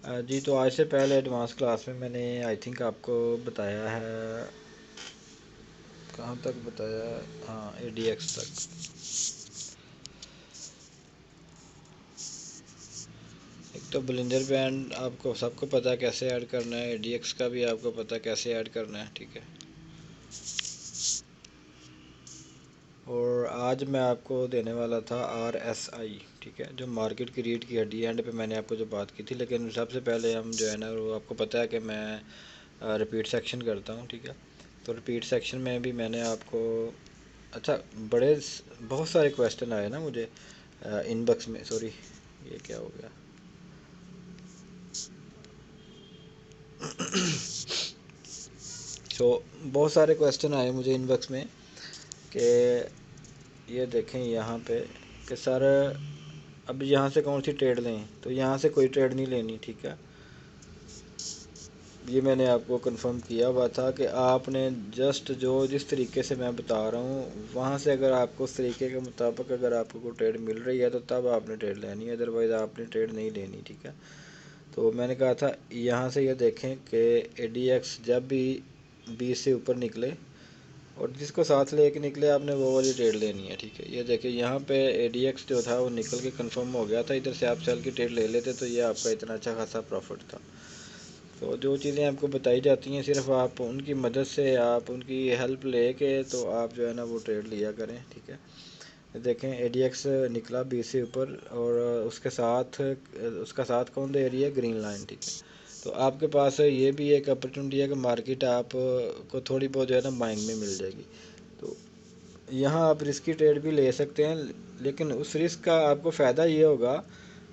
जी, तो आज से पहले एडवांस क्लास में मैंने आई थिंक आपको बताया है, कहाँ तक बताया है, हाँ ADX तक। एक तो बलिंजर बैंड आपको सबको पता है कैसे ऐड करना है, ADX का भी आपको पता है कैसे ऐड करना है, ठीक है। और आज मैं आपको देने वाला था RSI, ठीक है, जो मार्केट की रीढ़ की हड्डी एंड पे मैंने आपको जो बात की थी। लेकिन सबसे पहले हम जो है ना, वो आपको पता है कि मैं रिपीट सेक्शन करता हूँ, ठीक है। तो रिपीट सेक्शन में भी मैंने आपको, अच्छा, बड़े बहुत सारे क्वेश्चन आए ना मुझे इनबॉक्स में, सॉरी ये क्या हो गया। सो बहुत सारे क्वेश्चन आए मुझे इनबॉक्स में कि ये देखें यहाँ पे कि सर अब यहाँ से कौन सी ट्रेड लें, तो यहाँ से कोई ट्रेड नहीं लेनी, ठीक है। ये मैंने आपको कंफर्म किया हुआ था कि आपने जस्ट जो जिस तरीके से मैं बता रहा हूँ वहाँ से अगर आपको उस तरीके के मुताबिक अगर आपको कोई ट्रेड मिल रही है तो तब आपने ट्रेड लेनी है, अदरवाइज़ आपने ट्रेड नहीं लेनी, ठीक है। तो मैंने कहा था यहाँ से ये देखें कि ADX जब भी 20 से ऊपर निकले और जिसको साथ लेके निकले आपने वो वाली ट्रेड लेनी है, ठीक है। ये देखिए यहाँ पे ADX जो था वो निकल के कंफर्म हो गया था, इधर से आप सेल की ट्रेड ले लेते तो ये आपका इतना अच्छा खासा प्रॉफिट था। तो जो चीज़ें आपको बताई जाती हैं सिर्फ आप उनकी मदद से, आप उनकी हेल्प ले के तो आप जो है ना वो ट्रेड लिया करें, ठीक है। देखें ADX निकला 20 से ऊपर और उसका साथ कौन दे रही है, ग्रीन लाइन, ठीक है। तो आपके पास ये भी एक अपॉर्चुनिटी है कि मार्केट आप को थोड़ी बहुत जो है ना बाइंग में मिल जाएगी। तो यहाँ आप रिस्की ट्रेड भी ले सकते हैं, लेकिन उस रिस्क का आपको फ़ायदा ये होगा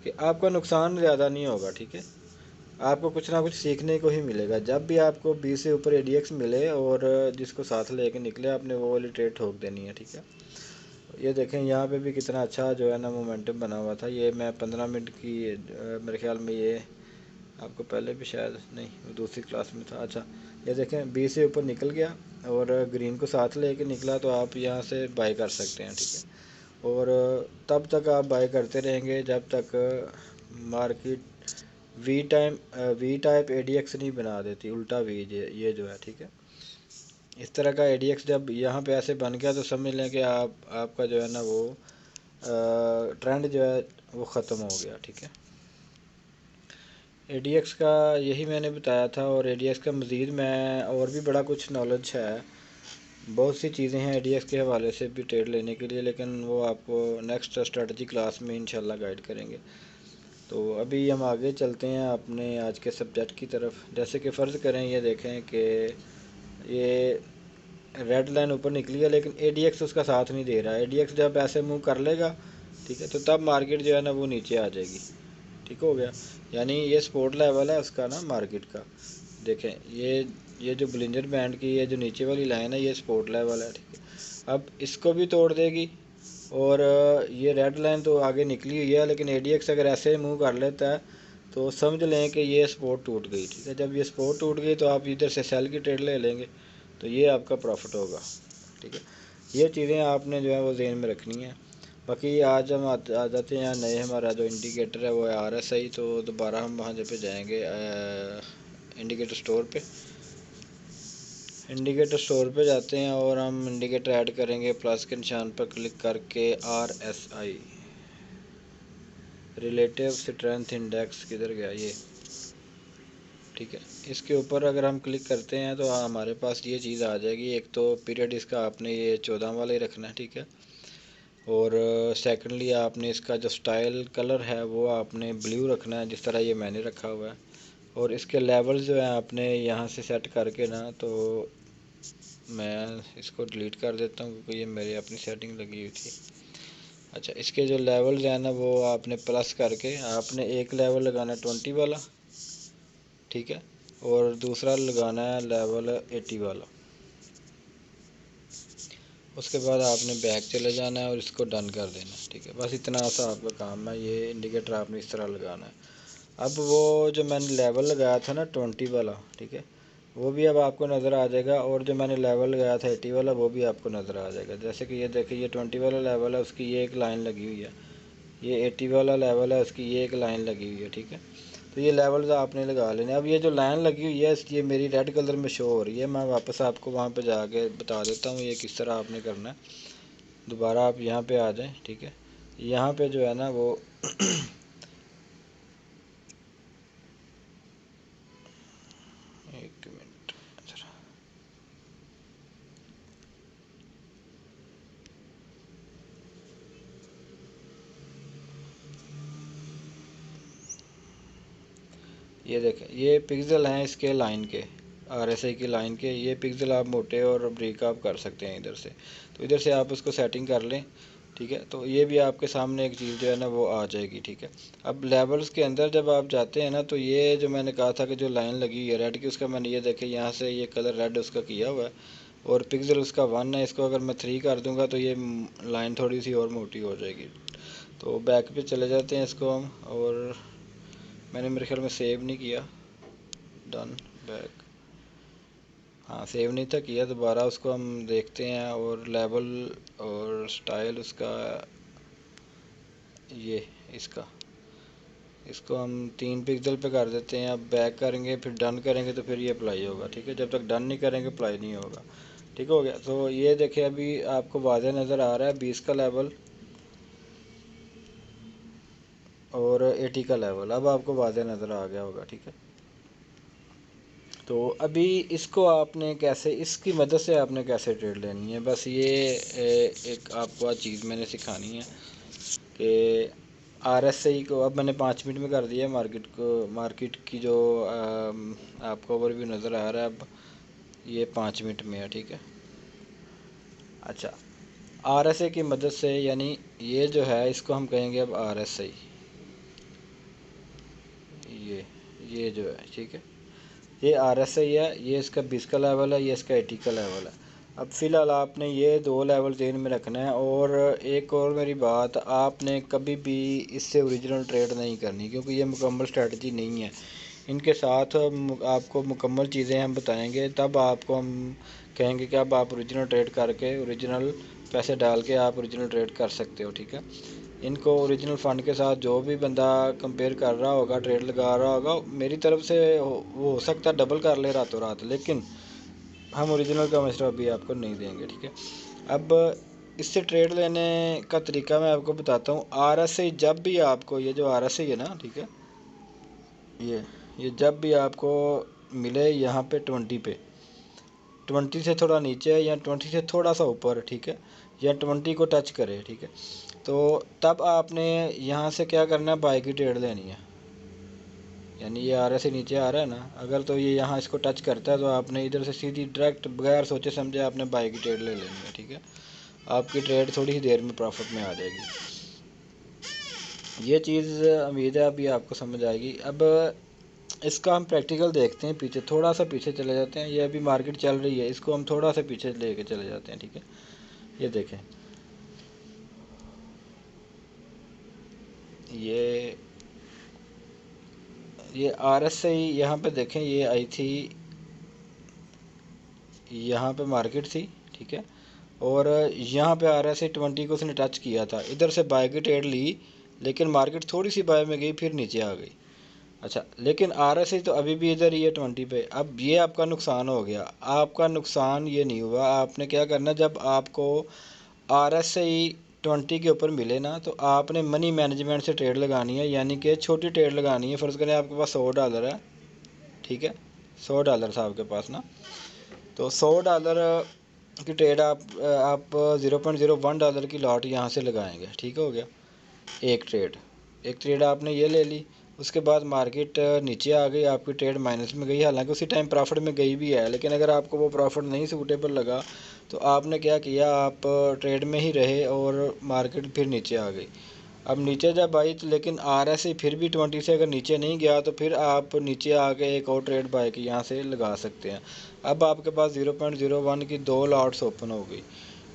कि आपका नुकसान ज़्यादा नहीं होगा, ठीक है। आपको कुछ ना कुछ सीखने को ही मिलेगा। जब भी आपको 20 से ऊपर ADX मिले और जिसको साथ लेके निकले आपने वो वाली ट्रेड ठोक देनी है, ठीक है। ये देखें यहाँ पे भी कितना अच्छा जो है ना मोमेंटम बना हुआ था। ये मैं 15 मिनट की मेरे ख्याल में ये आपको पहले भी शायद नहीं, वो दूसरी क्लास में था। अच्छा, ये देखें 20 से ऊपर निकल गया और ग्रीन को साथ लेके निकला तो आप यहाँ से बाई कर सकते हैं, ठीक है। और तब तक आप बाई करते रहेंगे जब तक मार्केट वी टाइप ADX नहीं बना देती, उल्टा वी ये जो है, ठीक है। इस तरह का ADX जब यहाँ पे ऐसे बन गया तो समझ लें कि आपका जो है ना वो ट्रेंड जो है वो ख़त्म हो गया, ठीक है। ADX का यही मैंने बताया था और ADX का मज़ीद मैं और भी बड़ा कुछ नॉलेज है, बहुत सी चीज़ें हैं ADX के हवाले से भी ट्रेड लेने के लिए, लेकिन वो आपको नेक्स्ट स्ट्रेटजी क्लास में इंशाल्लाह गाइड करेंगे। तो अभी हम आगे चलते हैं अपने आज के सब्जेक्ट की तरफ। जैसे कि फ़र्ज़ करें ये देखें कि ये रेड लाइन ऊपर निकली है लेकिन ADX उसका साथ नहीं दे रहा है। ADX जब ऐसे मूव कर लेगा, ठीक है, तो तब मार्केट जो है ना वो नीचे आ जाएगी, ठीक हो गया। यानी ये सपोर्ट लेवल है उसका ना मार्केट का। देखें ये जो बलिंजर बैंड की ये जो नीचे वाली लाइन है ये सपोर्ट लेवल है, ठीक है। अब इसको भी तोड़ देगी और ये रेड लाइन तो आगे निकली हुई है, लेकिन ADX अगर ऐसे मूव कर लेता है तो समझ लें कि ये सपोर्ट टूट गई, ठीक है। जब ये सपोर्ट टूट गई तो आप इधर से सेल की ट्रेड ले लेंगे तो ये आपका प्रॉफिट होगा, ठीक है। ये चीज़ें आपने जो है वो ज़हन में रखनी है। बाकी आज हम आ जाते हैं नए, हमारा जो इंडिकेटर है वो है RSI। तो दोबारा हम वहाँ पे जाएंगे इंडिकेटर स्टोर पे। इंडिकेटर स्टोर पे जाते हैं और हम इंडिकेटर ऐड करेंगे, प्लस के निशान पर क्लिक करके RSI रिलेटिव स्ट्रेंथ इंडेक्स किधर गया ये, ठीक है। इसके ऊपर अगर हम क्लिक करते हैं तो हमारे पास ये चीज़ आ जाएगी। एक तो पीरियड इसका आपने ये 14 वाला ही रखना है, ठीक है। और सेकंडली आपने इसका जो स्टाइल कलर है वो आपने ब्लू रखना है, जिस तरह ये मैंने रखा हुआ है। और इसके लेवल्स जो है आपने यहाँ से सेट करके ना, तो मैं इसको डिलीट कर देता हूँ क्योंकि ये मेरी अपनी सेटिंग लगी हुई थी। अच्छा, इसके जो लेवल्स हैं ना वो आपने प्लस करके आपने एक लेवल लगाना है 20 वाला, ठीक है। और दूसरा लगाना है लेवल 80 वाला। उसके बाद आपने बैक चले जाना है और इसको डन कर देना है, ठीक है। बस इतना सा आपका काम है। ये इंडिकेटर आपने इस तरह लगाना है। अब वो जो मैंने लेवल लगाया था ना 20 वाला, ठीक है, वो भी अब आपको नज़र आ जाएगा। और जो मैंने लेवल लगाया था 80 वाला वो भी आपको नज़र आ जाएगा। जैसे कि ये देखिए, ये 20 वाला लेवल है उसकी ये एक लाइन लगी हुई है, ये 80 वाला लेवल है उसकी ये एक लाइन लगी हुई है, ठीक है। तो ये लेवल्स आपने लगा लेने। अब ये जो लाइन लगी हुई है ये मेरी रेड कलर में शो हो रही है, मैं वापस आपको वहाँ पे जाके बता देता हूँ ये किस तरह आपने करना है। दोबारा आप यहाँ पे आ जाएं, ठीक है। यहाँ पे जो है ना वो एक मिनट, ये देखें ये पिक्सल हैं इसके लाइन के, RSI की लाइन के। ये पिक्सल आप मोटे और ब्रीक आप कर सकते हैं इधर से, तो इधर से आप उसको सेटिंग कर लें, ठीक है। तो ये भी आपके सामने एक चीज़ जो है ना वो आ जाएगी, ठीक है। अब लेवल्स के अंदर जब आप जाते हैं ना, तो ये जो मैंने कहा था कि जो लाइन लगी हुई है रेड की, उसका मैंने ये देखे यहाँ से ये कलर रेड उसका किया हुआ है, और पिक्सल उसका 1 है। इसको अगर मैं 3 कर दूँगा तो ये लाइन थोड़ी सी और मोटी हो जाएगी। तो बैक पे चले जाते हैं इसको हम, और मैंने मेरे ख्याल में सेव नहीं किया, डन बैक, हाँ सेव नहीं था किया। दोबारा उसको हम देखते हैं, और लेवल और स्टाइल उसका ये इसको हम 3 पिक्सल पे कर देते हैं। अब बैक करेंगे फिर डन करेंगे तो फिर ये अप्लाई होगा, ठीक है। जब तक डन नहीं करेंगे अप्लाई नहीं होगा, ठीक हो गया। तो ये देखिए अभी आपको वाज़ेह नज़र आ रहा है 20 का लेवल और 80 का लेवल, अब आपको वाज़ेह नज़र आ गया होगा, ठीक है। तो अभी इसको आपने कैसे, इसकी मदद से आपने कैसे ट्रेड लेनी है, बस ये एक आपको आज चीज़ मैंने सिखानी है कि RSI को अब मैंने 5 मिनट में कर दिया मार्केट को। मार्केट की जो आपको ओवरव्यू नज़र आ रहा है अब ये 5 मिनट में है, ठीक है। अच्छा, RSI की मदद से, यानी ये जो है इसको हम कहेंगे अब RSI, ये जो है, ठीक है। ये RSI है, ये इसका 20 का लेवल है, ये इसका 80 का लेवल है। अब फ़िलहाल आपने ये 2 लेवल ज़हन में रखना है। और एक और मेरी बात, आपने कभी भी इससे ओरिजिनल ट्रेड नहीं करनी, क्योंकि ये मुकम्मल स्ट्रेटजी नहीं है। इनके साथ आपको मुकम्मल चीज़ें हम बताएंगे, तब आपको हम कहेंगे कि अब आप ओरिजिनल ट्रेड करके ओरिजिनल पैसे डाल के आप ओरिजिनल ट्रेड कर सकते हो, ठीक है। इनको ओरिजिनल फ़ंड के साथ जो भी बंदा कंपेयर कर रहा होगा, ट्रेड लगा रहा होगा, मेरी तरफ से वो हो सकता है डबल कर ले रातों रात, लेकिन हम ओरिजिनल का मशवरा अभी आपको नहीं देंगे, ठीक है। अब इससे ट्रेड लेने का तरीका मैं आपको बताता हूँ। RSI जब भी आपको, ये जो RSI है ना, ठीक है, ये जब भी आपको मिले यहाँ पे 20 पे, 20 से थोड़ा नीचे या 20 से थोड़ा सा ऊपर, ठीक है, या 20 को टच करे, ठीक है, तो तब आपने यहाँ से क्या करना है, बाई की ट्रेड लेनी है। यानी ये RSI नीचे आ रहा है ना, अगर तो ये यहाँ इसको टच करता है तो आपने इधर से सीधी डायरेक्ट बगैर सोचे समझे आपने बाई की ट्रेड ले लेनी है, ठीक है। आपकी ट्रेड थोड़ी ही देर में प्रॉफिट में आ जाएगी। ये चीज़ उम्मीद है अभी आपको समझ आएगी। अब इसका हम प्रैक्टिकल देखते हैं, पीछे थोड़ा सा पीछे चले जाते हैं। ये अभी मार्केट चल रही है, इसको हम थोड़ा सा पीछे लेके चले जाते हैं, ठीक है। ये देखें, ये RSI यहाँ पे देखें, ये आई थी, यहाँ पे मार्केट थी, ठीक है, और यहाँ पे RSI 20 को उसने टच किया था, इधर से बाय की ट्रेड ली, लेकिन मार्केट थोड़ी सी बाय में गई फिर नीचे आ गई। अच्छा, लेकिन RSI तो अभी भी इधर ही है 20 पे। अब ये आपका नुकसान हो गया। आपका नुकसान ये नहीं हुआ, आपने क्या करना, जब आपको RSI 20 के ऊपर मिले ना, तो आपने मनी मैनेजमेंट से ट्रेड लगानी है, यानी कि छोटी ट्रेड लगानी है। फ़र्ज़ करें आपके पास $100 है, ठीक है, $100 था आपके पास ना, तो $100 की ट्रेड आप $0.01 की लॉट यहाँ से लगाएंगे, ठीक हो गया। एक ट्रेड आपने ये ले ली, उसके बाद मार्केट नीचे आ गई, आपकी ट्रेड माइनस में गई, हालांकि उसी टाइम प्रॉफिट में गई भी है, लेकिन अगर आपको वो प्रॉफिट नहीं सूटेबल लगा तो आपने क्या किया, आप ट्रेड में ही रहे और मार्केट फिर नीचे आ गई। अब नीचे जब आई तो, लेकिन RSI फिर भी 20 से अगर नीचे नहीं गया तो फिर आप नीचे आके एक और ट्रेड बाय की यहाँ से लगा सकते हैं। अब आपके पास 0.01 की 2 लॉट्स ओपन हो गई,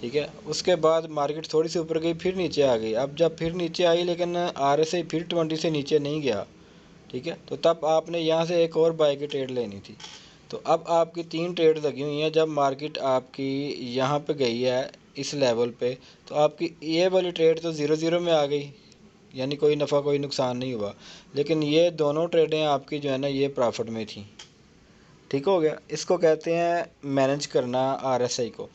ठीक है। उसके बाद मार्केट थोड़ी सी ऊपर गई फिर नीचे आ गई। अब जब फिर नीचे आई लेकिन RSI फिर 20 से नीचे नहीं गया, ठीक है, तो तब आपने यहाँ से एक और बाय की ट्रेड लेनी थी। तो अब आपकी 3 ट्रेड लगी हुई हैं। जब मार्केट आपकी यहाँ पे गई है इस लेवल पे, तो आपकी ये वाली ट्रेड तो 0-0 में आ गई, यानी कोई नफ़ा कोई नुकसान नहीं हुआ। लेकिन ये दोनों ट्रेडें आपकी जो है ना ये प्रॉफिट में थी। ठीक हो गया। इसको कहते हैं मैनेज करना आरएसआई को।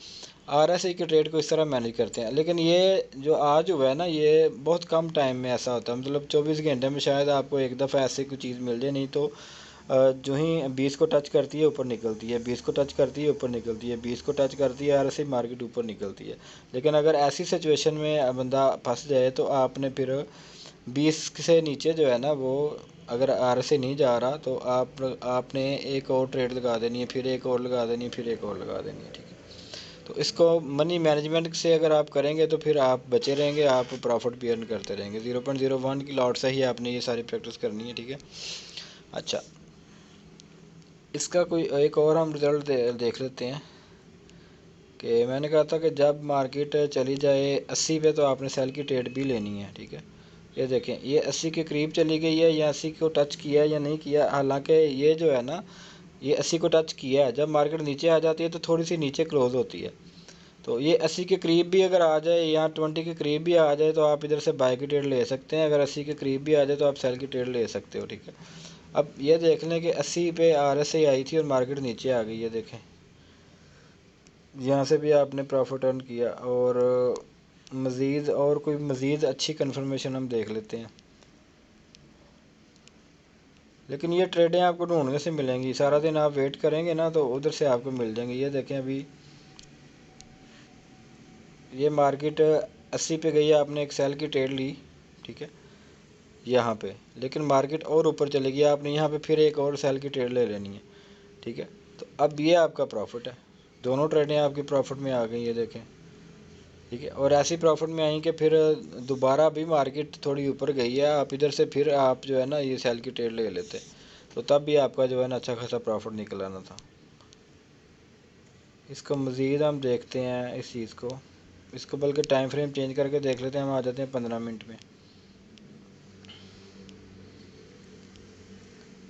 आरएसआई के ट्रेड को इस तरह मैनेज करते हैं। लेकिन ये जो आज हुआ है ना ये बहुत कम टाइम में ऐसा होता है, मतलब 24 घंटे में शायद आपको एक दफ़ा ऐसी कोई चीज़ मिल जाए, नहीं तो जो ही 20 को टच करती है ऊपर निकलती है, 20 को टच करती है ऊपर निकलती है, 20 को टच करती है आरएसआई मार्केट ऊपर निकलती है। लेकिन अगर ऐसी सिचुएशन में बंदा फंस जाए तो आपने फिर 20 से नीचे जो है ना वो, अगर आरएसआई नहीं जा रहा तो आपने एक और ट्रेड लगा देनी है, फिर एक और लगा देनी है, फिर एक और लगा देनी है। ठीक है। तो इसको मनी मैनेजमेंट से अगर आप करेंगे तो फिर आप बचे रहेंगे, आप प्रॉफिट भी अर्न करते रहेंगे। 0.01 की लॉट से ही आपने ये सारी प्रैक्टिस करनी है। ठीक है। अच्छा, इसका कोई एक और हम रिज़ल्ट देख लेते हैं कि मैंने कहा था कि जब मार्केट चली जाए 80 पे तो आपने सेल की ट्रेड भी लेनी है। ठीक है। ये देखें, ये 80 के करीब चली गई है, या 80 को टच किया या नहीं किया। हालांकि ये जो है ना ये 80 को टच किया है। जब मार्केट नीचे आ जाती है तो थोड़ी सी नीचे क्लोज होती है। तो ये 80 के करीब भी अगर आ जाए या 20 के करीब भी आ जाए तो आप इधर से बाय की ट्रेड ले सकते हैं। अगर 80 के करीब भी आ जाए तो आप सेल की ट्रेड ले सकते हो। ठीक है। अब ये देख लें कि 80 पे आरएसआई आई थी और मार्केट नीचे आ गई है। देखें, यहाँ से भी आपने प्रॉफिट अर्न किया। और मज़ीद और कोई मज़ीद अच्छी कन्फर्मेशन हम देख लेते हैं। लेकिन ये ट्रेडें आपको ढूंढने से मिलेंगी, सारा दिन आप वेट करेंगे ना तो उधर से आपको मिल जाएंगी। ये देखें, अभी ये मार्केट 80 पे गई है, आपने एक सेल की ट्रेड ली। ठीक है, यहाँ पे। लेकिन मार्केट और ऊपर चलेगी, आपने यहाँ पे फिर एक और सेल की ट्रेड ले लेनी है। ठीक है। तो अब ये आपका प्रॉफिट है, दोनों ट्रेडें आपकी प्रॉफिट में आ गई, ये देखें। ठीक है। और ऐसी प्रॉफिट में आई कि फिर दोबारा भी मार्केट थोड़ी ऊपर गई है, आप इधर से फिर आप जो है ना ये सेल की ट्रेड ले लेते, तो तब भी आपका जो है ना अच्छा खासा प्रॉफिट निकल आना था। इसको मज़ीद हम देखते हैं इस चीज़ को, इसको बल्कि टाइम फ्रेम चेंज करके देख लेते हैं। हम आ जाते हैं 15 मिनट में।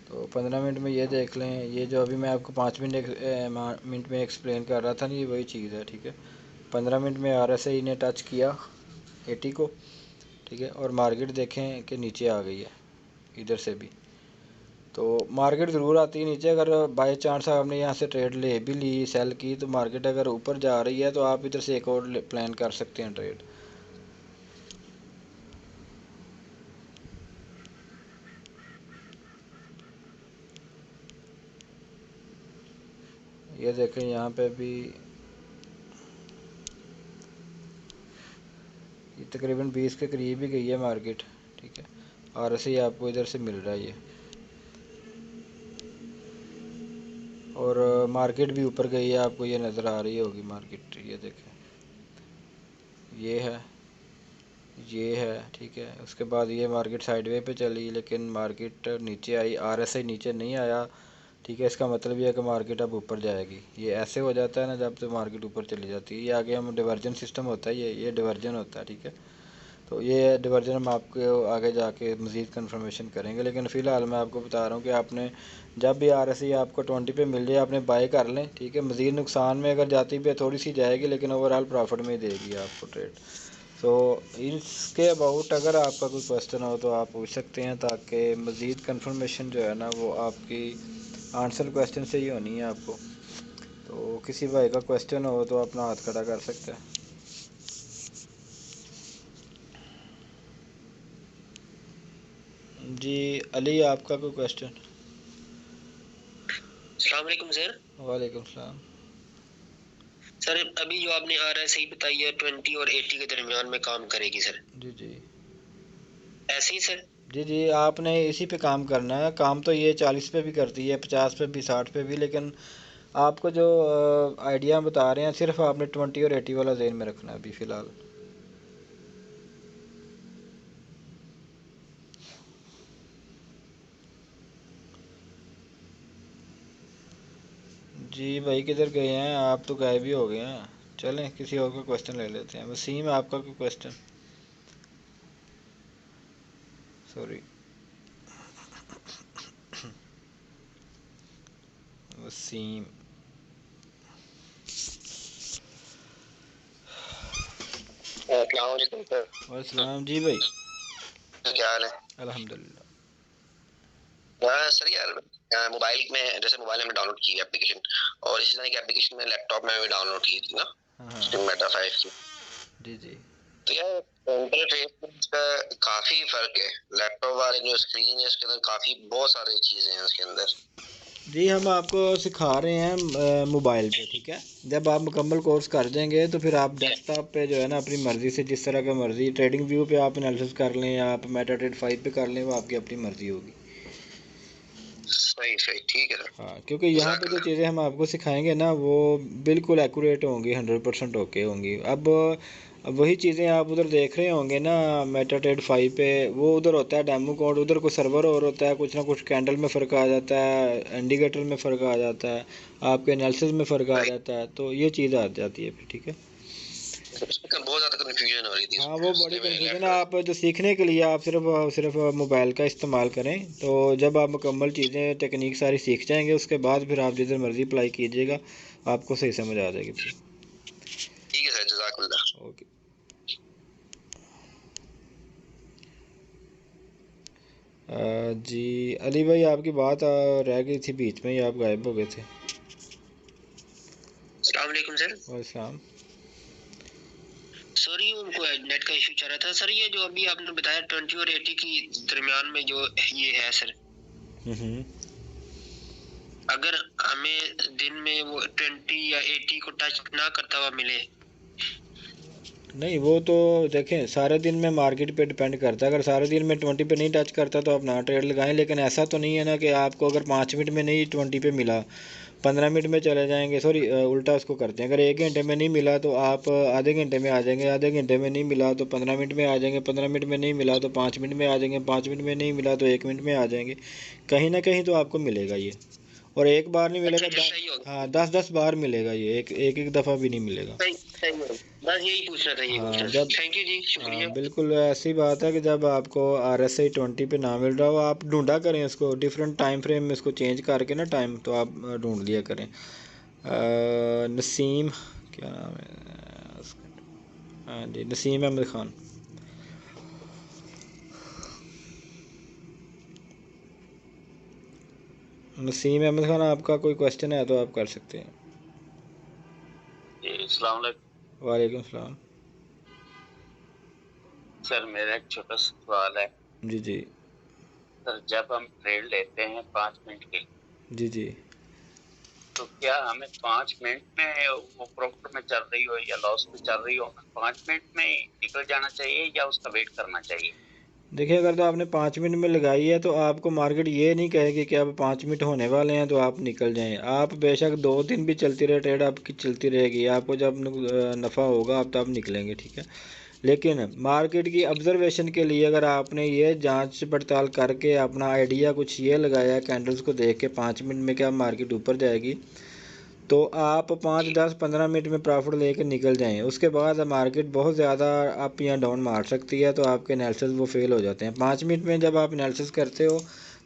तो 15 मिनट में ये देख लें, ये जो अभी मैं आपको 5 मिनट में एक्सप्लेन कर रहा था ना, ये वही चीज़ है। ठीक है। 15 मिनट में आरएसआई ने टच किया 80 को। ठीक है। और मार्केट देखें कि नीचे आ गई है इधर से भी। तो मार्केट ज़रूर आती है नीचे। अगर बाई चांस आपने यहाँ से ट्रेड ले भी ली सेल की, तो मार्केट अगर ऊपर जा रही है तो आप इधर से एक और प्लान कर सकते हैं ट्रेड। ये देखें, यहाँ पे भी ये तकरीबन 20 के करीब ही गई है मार्केट। ठीक है। और ऐसे ही आपको इधर से मिल रहा है ये। और मार्केट भी ऊपर गई है, आपको ये नज़र आ रही होगी मार्केट। ये देखें, ये है, ये है। ठीक है। उसके बाद ये मार्केट साइडवे पे चली, लेकिन मार्केट नीचे आई, आरएसआई नीचे नहीं आया। ठीक है। इसका मतलब ये है कि मार्केट अब ऊपर जाएगी। ये ऐसे हो जाता है ना जब तो मार्केट ऊपर चली जाती है। ये आगे हम डिवर्जन सिस्टम होता है, ये डिवर्जन होता है। ठीक है। तो ये डिवर्जन हम आपको आगे जाके मज़ीद कन्फर्मेशन करेंगे। लेकिन फ़िलहाल मैं आपको बता रहा हूँ कि आपने जब भी आरएसआई आपको 20 पे मिल जाए आपने बाय कर लें। ठीक है। मज़ीद नुकसान में अगर जाती भी है थोड़ी सी जाएगी, लेकिन ओवरऑल प्रॉफिट में ही देगी आपको ट्रेड। तो इसके अबाउट अगर आपका कोई क्वेश्चन हो तो आप पूछ सकते हैं, ताकि मज़ीद कन्फर्मेशन जो है ना वो आपकी आंसर क्वेश्चन से ही होनी है आपको। तो किसी भाई का क्वेश्चन हो तो अपना हाथ खड़ा कर सकते हैं। जी अली, आपका कोई क्वेश्चन? अस्सलाम वालेकुम सर। वालेकुम सलाम। सर अभी जो आपने आरएसआई बताई है 20 और 80 के दरमियान में काम करेगी सर, जी जी ऐसे ही सर? जी जी, आपने इसी पे काम करना है। काम तो ये 40 पे भी करती है, 50 पे भी, 60 पे भी। लेकिन आपको जो आइडिया बता रहे हैं सिर्फ आपने 20 और 80 वाला जेन में रखना है अभी फ़िलहाल। जी भाई, किधर गए हैं आप? तो गायब ही हो गए हैं। चलें किसी और का क्वेश्चन ले लेते हैं। वसीम, आपका कोई क्वेश्चन? सॉरी, वसीम। अस्सलाम वालेकुम सर। वालेकुम जी भाई। क्या हाल है? अल्हम्दुलिल्लाह। सर यार, मोबाइल में, जैसे मोबाइल में डाउनलोड की एप्लीकेशन, और इसी तरह की एप्लीकेशन में लैपटॉप में भी डाउनलोड की थी ना, हाँ हाँ। मेटा 5 की। जी जी। तो यार इंटरफेस का काफी फर्क है। लैपटॉप वाले जो स्क्रीन है उसके अंदर काफी बहुत सारी चीजें हैं उसके अंदर। जी हम आपको सिखा रहे हैं मोबाइल पे, ठीक है। जब आप मुकम्मल कोर्स कर देंगे तो फिर आप डेस्कटॉप पे जो है ना अपनी मर्ज़ी से, जिस तरह का मर्ज़ी, ट्रेडिंग व्यू पे आप एनालिसिस कर लें या आप मेटाट्रेड 5 पे कर लें, वो आपकी अपनी मर्ज़ी होगी। सही सही, ठीक है सर। हाँ, क्योंकि यहाँ पे जो जज़ाकल्लाह। चीज़ें हम आपको सिखाएंगे ना वो बिल्कुल एक्यूरेट होंगी, 100% ओके होंगी। अब वही चीज़ें आप उधर देख रहे होंगे ना मेटाट्रेड 5 पे, वो उधर होता है डेमो कोड, उधर कोई सर्वर और होता है, कुछ ना कुछ कैंडल में फ़र्क आ जाता है, इंडिकेटर में फ़र्क आ जाता है, आपके एनालिसिस में फ़र्क आ सही, जाता है, तो ये चीज़ आ जाती है फिर, ठीक है। उसमें बहुत ज्यादा कंफ्यूजन हो रही थी हाँ, उसमें, वो बड़ी इसलिए मैंने कन्फ्यूज़न है। लैपटॉप। आप जो सीखने के लिए आप सिर्फ सिर्फ मोबाइल का इस्तेमाल करें, तो जब आप मुकम्मल चीज़ें टेक्निक सारी सीख जाएंगे उसके बाद फिर आप जिधर मर्ज़ी अप्लाई कीजिएगा, आपको सही समझ आ जाएगी फिर। ठीक है सर, जज़ाकल्लाह। ओके। जी अली भाई, आपकी बात रह गई थी बीच में ही, आप गायब हो गए थे। अस्सलाम वालेकुम सर। वालेकुम। सॉरी, उनको नेट का इशू चल रहा था सर। ये जो अभी आपने बताया 20 और 80 की दरमियान में जो ये है सर, हम्म। अगर हमें दिन में वो 20 या 80 को टच ना करता हुआ मिले। नहीं, वो तो देखें सारे दिन में मार्केट पे डिपेंड करता है। अगर सारे दिन में 20 पे नहीं टच करता तो आप ना ट्रेड लगाएं, लेकिन ऐसा तो नहीं है ना कि आपको अगर 5 मिनट में नहीं 20 पे मिला, 15 मिनट में चले जाएंगे। सॉरी, उल्टा उसको करते हैं। अगर 1 घंटे में नहीं मिला तो आप आधे घंटे में आ जाएंगे, आधे घंटे में नहीं मिला तो 15 मिनट में आ जाएंगे, 15 मिनट में नहीं मिला तो 5 मिनट में आ जाएंगे, 5 मिनट में नहीं मिला तो 1 मिनट में आ जाएंगे। कहीं ना कहीं तो आपको मिलेगा ये। और एक बार नहीं मिलेगा, अच्छा, सही हो गया। हाँ 10-10 बार मिलेगा ये, एक दफ़ा भी नहीं मिलेगा। सही सही हो गया। बस यही पूछना था, यही हाँ पूछना था। जब थैंक यू जी, हाँ शुक्रिया। बिल्कुल ऐसी बात है कि जब आपको RSI 20 पे ना मिल रहा हो, आप ढूंढा करें उसको डिफरेंट टाइम फ्रेम में, इसको चेंज करके ना टाइम, तो आप ढूंढ लिया करें। नसीम, क्या नाम है उसका? हाँ जी, नसीम अहमद ख़ान। नसीम अहमद ख़ान, आपका कोई क्वेश्चन है तो आप कर सकते हैं। अस्सलाम वालेकुम। वालेकुम सलाम। सर मेरा एक छोटा सा सवाल है। जी जी। सर जब हम ट्रेड लेते हैं 5 मिनट के लिए, जी जी। तो क्या हमें 5 मिनट में वो प्रॉफिट में चल रही हो या लॉस में चल रही हो, 5 मिनट में ही निकल जाना चाहिए या उसका वेट करना चाहिए? देखिए, अगर तो आपने 5 मिनट में लगाई है तो आपको मार्केट ये नहीं कहेगी कि अब 5 मिनट होने वाले हैं तो आप निकल जाएं। आप बेशक 2 दिन भी चलती रहे ट्रेड, आपकी चलती रहेगी, आपको जब नफ़ा होगा आप तब निकलेंगे, ठीक है। लेकिन मार्केट की ऑब्जर्वेशन के लिए अगर आपने ये जांच पड़ताल करके अपना आइडिया कुछ ये लगाया कैंडल्स को देख के 5 मिनट में क्या मार्केट ऊपर जाएगी, तो आप 5, 10, 15 मिनट में प्रॉफिट लेकर निकल जाएं। उसके बाद मार्केट बहुत ज़्यादा अप या डाउन मार सकती है, तो आपके एनालिसिस वो फेल हो जाते हैं। 5 मिनट में जब आप एनालिसिस करते हो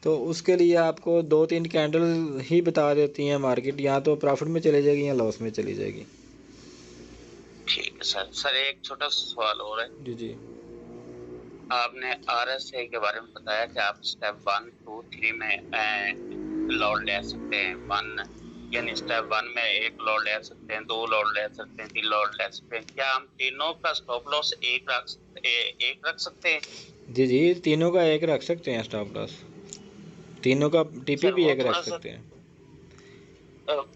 तो उसके लिए आपको 2-3 कैंडल ही बता देती हैं मार्केट, या तो प्रॉफिट में चली जाएगी या लॉस में चली जाएगी। ठीक है सर। सर एक छोटा सा सवाल और है। जी जी। आपने RSI के बारे में बताया कि आप स्टेप 1, 2, 3 में लॉट ले सकते हैं। वन यानी स्टेप 1 में एक लॉट ले सकते हैं, 2 लॉट ले सकते हैं, 3 लॉट ले सकते हैं। क्या हम तीनों का स्टॉप लॉस एक रख सकते हैं? जी जी, तीनों का एक रख सकते हैं स्टॉप लॉस, तीनों का टीपी सर भी वो एक रख थोड़ा सा, सकते हैं।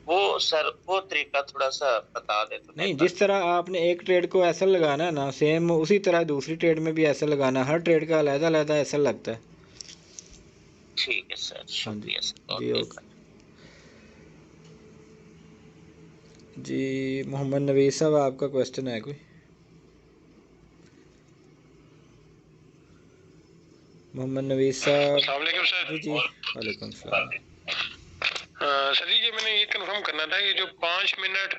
वो तरीका थोड़ा सा बता दे तो नहीं, बेहतर। जिस तरह आपने एक ट्रेड को ऐसा लगाना है ना, सेम उसी तरह दूसरी ट्रेड में भी ऐसा लगाना है। हर ट्रेड का अलग अलग ऐसा लगता है। ठीक है सर, हाँ जी। शुक्रिया सर। जी ओके। ओके। जी मोहम्मद नवीस साहब, आपका क्वेश्चन है कोई? मोहम्मद नवीस साहब। अस्सलाम वालेकुम जी सर। जी। वालेकुम सलाम। सर जी, ये मैंने ये कंफर्म करना था, ये जो 5 मिनट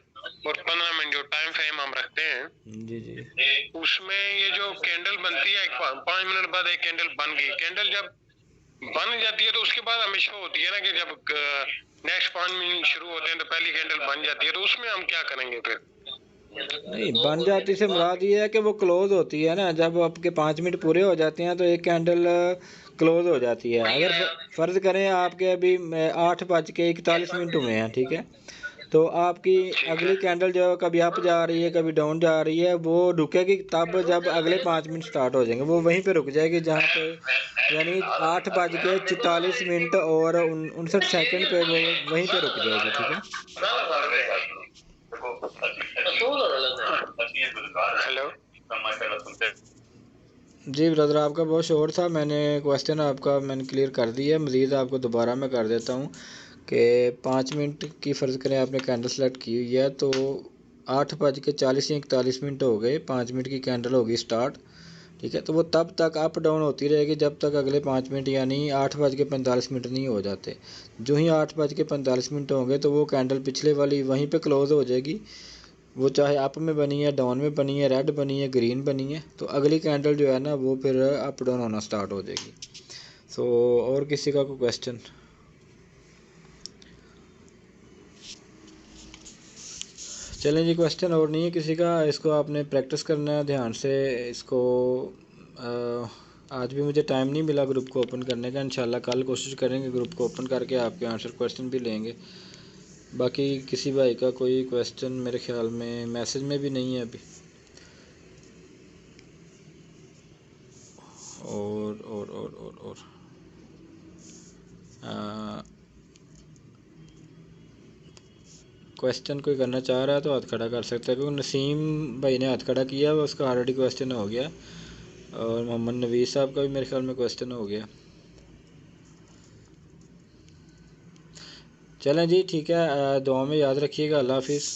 और 15 मिनट जो टाइम फ्रेम हम रखते हैं, जी जी। उसमें ये जो कैंडल बनती है 5 मिनट बाद एक कैंडल बन गई, कैंडल जब बन जाती है तो उसके बाद हमेशा होती है ना कि जब नेक्स्ट 5 मिनट शुरू होते हैं तो पहली कैंडल बन जाती है, तो उसमें हम क्या करेंगे फिर? नहीं, बन जाती से मुराद ये है कि वो क्लोज होती है ना, जब आपके 5 मिनट पूरे हो जाते हैं तो एक कैंडल क्लोज हो जाती है। अगर फ़र्ज़ करें आपके अभी 8:41 हुए हैं, ठीक है, तो आपकी ठीक है। अगली कैंडल जो कभी अप जा रही है कभी डाउन जा रही है, वो रुकेगी तब जब अगले 5 मिनट स्टार्ट हो जाएंगे, वो वहीं पे रुक जाएगी जहाँ पे, यानी 8:44 और 59 सेकंड पे वो वहीं पे रुक जाएगी, ठीक है। हेलो। जी ब्रदर, आपका बहुत शोर था, मैंने क्वेश्चन आपका मैंने क्लियर कर दिया है। मज़ीद आपको दोबारा मैं कर देता हूँ कि 5 मिनट की फ़र्ज़ करें आपने कैंडल सेलेक्ट की हुई है, तो 8:40 या 41 हो गए, 5 मिनट की कैंडल होगी स्टार्ट, ठीक है। तो वो तब तक अप डाउन होती रहेगी जब तक अगले 5 मिनट यानी 8:45 नहीं हो जाते। जो ही 8:45 होंगे तो वो कैंडल पिछले वाली वहीं पे क्लोज़ हो जाएगी, वो चाहे अप में बनी है, डाउन में बनी है, रेड बनी है, ग्रीन बनी है, तो अगली कैंडल जो है ना वो फिर अप डाउन होना स्टार्ट हो जाएगी। सो और किसी का कोई क्वेश्चन? चलें जी, क्वेश्चन और नहीं है किसी का। इसको आपने प्रैक्टिस करना है ध्यान से इसको। आज भी मुझे टाइम नहीं मिला ग्रुप को ओपन करने का, इंशाल्लाह कल कोशिश करेंगे ग्रुप को ओपन करके आपके आंसर क्वेश्चन भी लेंगे। बाकी किसी भाई का कोई क्वेश्चन मेरे ख्याल में मैसेज में भी नहीं है अभी। और क्वेश्चन कोई करना चाह रहा है तो हाथ खड़ा कर सकता है, क्योंकि नसीम भाई ने हाथ खड़ा किया है, उसका ऑलरेडी क्वेश्चन हो गया, और मोहम्मद नवीस साहब का भी मेरे ख्याल में क्वेश्चन हो गया। चलें जी, ठीक है, दुआ में याद रखिएगा। अल्लाह हाफिज़।